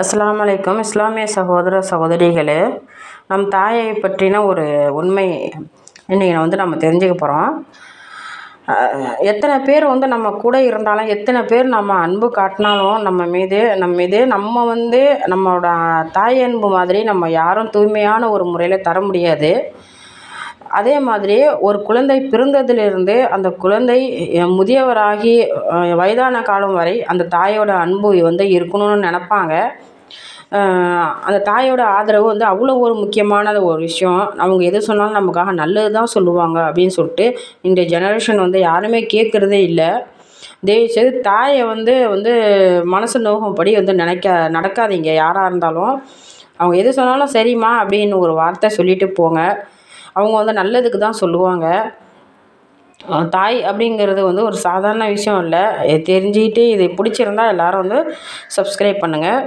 அஸ்ஸலாமு அலைக்கும். இஸ்லாமிய சகோதர சகோதரிகளே, நம் தாயை பற்றின ஒரு உண்மை இன்றைக்கி நம்ம தெரிஞ்சுக்க போகிறோம். எத்தனை பேர் நம்ம கூட இருந்தாலும், எத்தனை பேர் நம்ம அன்பு காட்டினாலும் நம்ம நம்மளோட தாய் அன்பு மாதிரி நம்ம யாரும் தூய்மையான ஒரு முறையில் தர முடியாது. அதே மாதிரி ஒரு குழந்தை பிறந்ததிலிருந்து அந்த குழந்தை முதியவராகி வயதான காலம் வரை அந்த தாயோட அன்பு இருக்கணும்னு நினப்பாங்க. அந்த தாயோட ஆதரவு அவ்வளோ ஒரு முக்கியமான ஒரு விஷயம். அவங்க எது சொன்னாலும் நமக்காக நல்லது தான் சொல்லுவாங்க அப்படின்னு சொல்லிட்டு இந்த ஜெனரேஷன் யாருமே கேட்குறதே இல்லை. தயவுசெய்து தாயை மனசு நோகும்படி நடக்காதீங்க. யாராக இருந்தாலும் அவங்க எது சொன்னாலும் சரிம்மா அப்படின்னு ஒரு வார்த்தை சொல்லிட்டு போங்க. அவங்க நல்லதுக்கு தான் சொல்லுவாங்க. தாய் அப்படிங்கிறது ஒரு சாதாரண விஷயம் இல்லை. தெரிஞ்சுக்கிட்டு இதை பிடிச்சிருந்தா எல்லோரும் சப்ஸ்கிரைப் பண்ணுங்கள்.